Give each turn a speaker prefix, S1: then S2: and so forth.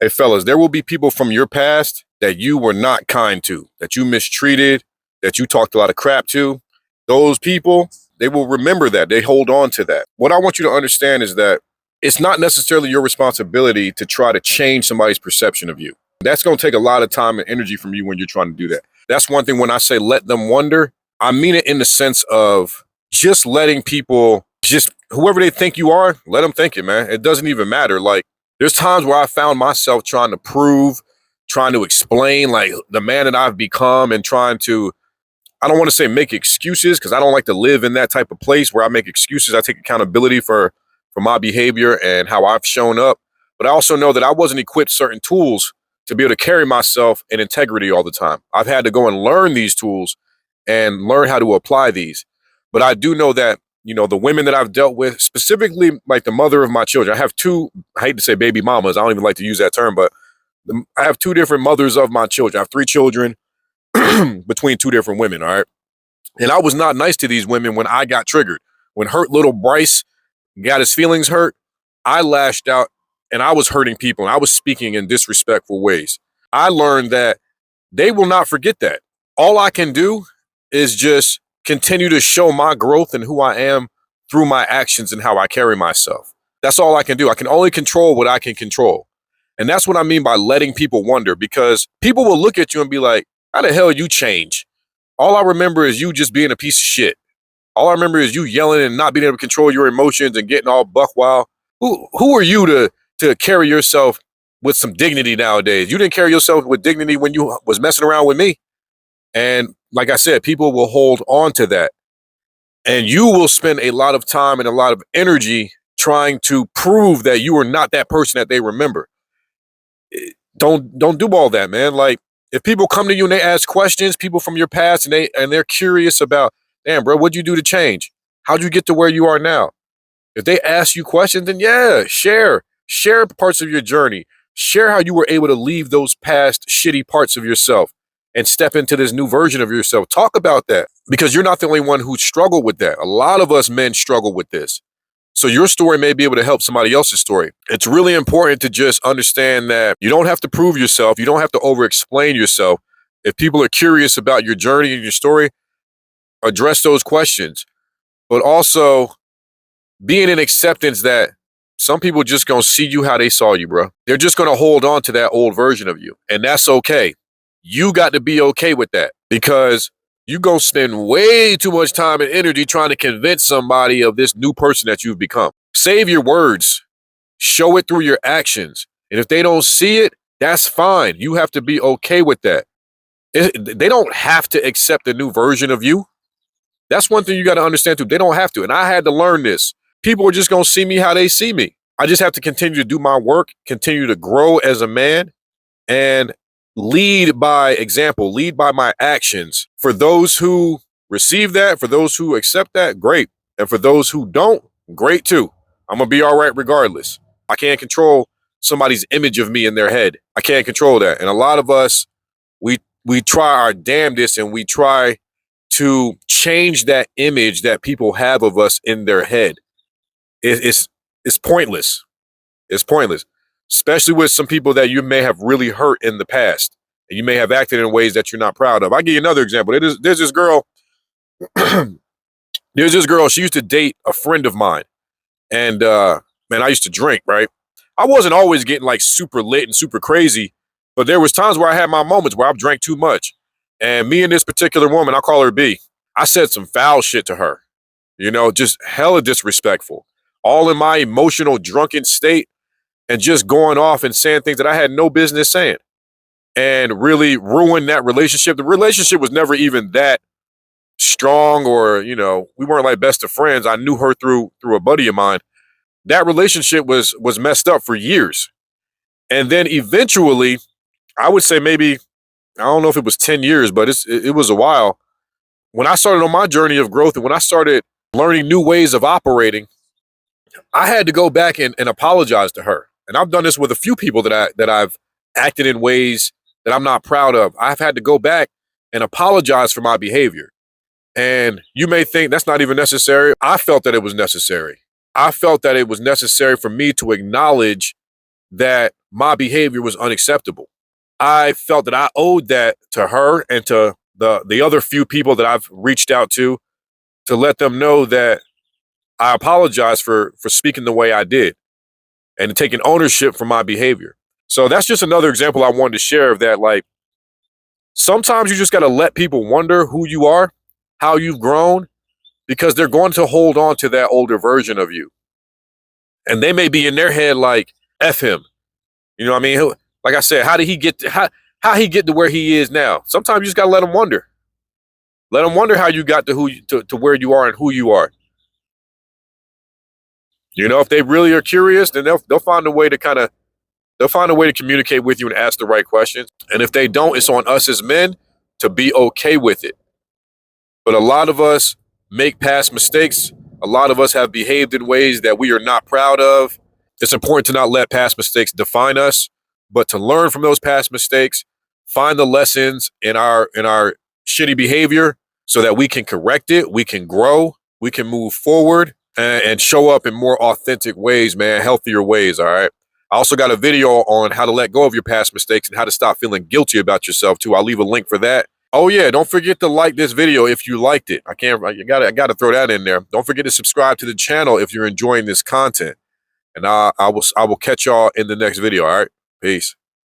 S1: Hey, fellas, there will be people from your past that you were not kind to, that you mistreated, that you talked a lot of crap to. Those people, they will remember that. They hold on to that. What I want you to understand is that it's not necessarily your responsibility to try to change somebody's perception of you. That's going to take a lot of time and energy from you when you're trying to do that. That's one thing when I say let them wonder, I mean it in the sense of just letting people, just whoever they think you are, let them think it, man. It doesn't even matter. Like, there's times where I found myself trying to prove, trying to explain like the man that I've become and trying to, I don't want to say make excuses because I don't like to live in that type of place where I make excuses. I take accountability for my behavior and how I've shown up. But I also know that I wasn't equipped certain tools to be able to carry myself in integrity all the time. I've had to go and learn these tools and learn how to apply these. But I do know that, you know, the women that I've dealt with, specifically like the mother of my children, I have two, I hate to say baby mamas. I don't even like to use that term, but I have two different mothers of my children. I have three children between two different women. All right. And I was not nice to these women when I got triggered. When hurt little Bryce got his feelings hurt, I lashed out and I was hurting people and I was speaking in disrespectful ways. I learned that they will not forget that. All I can do is just continue to show my growth and who I am through my actions and how I carry myself. That's all I can do. I can only control what I can control. And that's what I mean by letting people wonder, because people will look at you and be like, how the hell you change? All I remember is you just being a piece of shit. All I remember is you yelling and not being able to control your emotions and getting all buck wild. Who are you to carry yourself with some dignity nowadays? You didn't carry yourself with dignity when you was messing around with me. And like I said, people will hold on to that. And you will spend a lot of time and a lot of energy trying to prove that you are not that person that they remember. Don't do all that, man. Like, if people come to you and they ask questions, people from your past, and they're curious about, damn, bro, what'd you do to change? How'd you get to where you are now? If they ask you questions, then yeah, share parts of your journey. Share how you were able to leave those past shitty parts of yourself and step into this new version of yourself. Talk about that, because you're not the only one who struggled with that. A lot of us men struggle with this. So your story may be able to help somebody else's story. It's really important to just understand that you don't have to prove yourself. You don't have to over-explain yourself. If people are curious about your journey and your story, address those questions. But also being in acceptance that some people just gonna see you how they saw you, bro. They're just gonna hold on to that old version of you. And that's okay. You got to be okay with that, because you gonna spend way too much time and energy trying to convince somebody of this new person that you've become. Save your words. Show it through your actions. And if they don't see it, that's fine. You have to be okay with that. They don't have to accept a new version of you. That's one thing you got to understand too. They don't have to. And I had to learn this. People are just going to see me how they see me. I just have to continue to do my work, continue to grow as a man, and lead by example, lead by my actions. For those who receive that, for those who accept that, great. And for those who don't, great too. I'm going to be all right regardless. I can't control somebody's image of me in their head. I can't control that. And a lot of us, we try our damnedest and we try to change that image that people have of us in their head. It's pointless. It's pointless, especially with some people that you may have really hurt in the past, and you may have acted in ways that you're not proud of. I'll give you another example. There's this girl. There's this girl. She used to date a friend of mine, and man, I used to drink. Right, I wasn't always getting like super lit and super crazy, but there was times where I had my moments where I drank too much. And me and this particular woman, I'll call her B, I said some foul shit to her. You know, just hella disrespectful. All in my emotional drunken state, and just going off and saying things that I had no business saying, and really ruined that relationship. The relationship was never even that strong, or, you know, we weren't like best of friends. I knew her through a buddy of mine. That relationship was messed up for years. And then eventually, I would say maybe, I don't know if it was 10 years, but it was a while. When I started on my journey of growth and when I started learning new ways of operating, I had to go back and apologize to her. And I've done this with a few people that I've acted in ways that I'm not proud of. I've had to go back and apologize for my behavior. And you may think that's not even necessary. I felt that it was necessary. I felt that it was necessary for me to acknowledge that my behavior was unacceptable. I felt that I owed that to her and to the other few people that I've reached out to let them know that I apologize for speaking the way I did and taking ownership for my behavior. So that's just another example I wanted to share of that. Like, sometimes you just got to let people wonder who you are, how you've grown, because they're going to hold on to that older version of you. And they may be in their head like, F him. You know what I mean? Like I said, how did he get to, how he get to where he is now? Sometimes you just got to let them wonder. Let them wonder how you got to to where you are and who you are. You know, if they really are curious, then they'll find a way to they'll find a way to communicate with you and ask the right questions. And if they don't, it's on us as men to be okay with it. But a lot of us make past mistakes. A lot of us have behaved in ways that we are not proud of. It's important to not let past mistakes define us, but to learn from those past mistakes, find the lessons in our shitty behavior so that we can correct it, we can grow, we can move forward and show up in more authentic ways, man, healthier ways, all right? I also got a video on how to let go of your past mistakes and how to stop feeling guilty about yourself too. I'll leave a link for that. Oh yeah, don't forget to like this video if you liked it. I gotta throw that in there. Don't forget to subscribe to the channel if you're enjoying this content. And I will catch y'all in the next video, all right? Peace.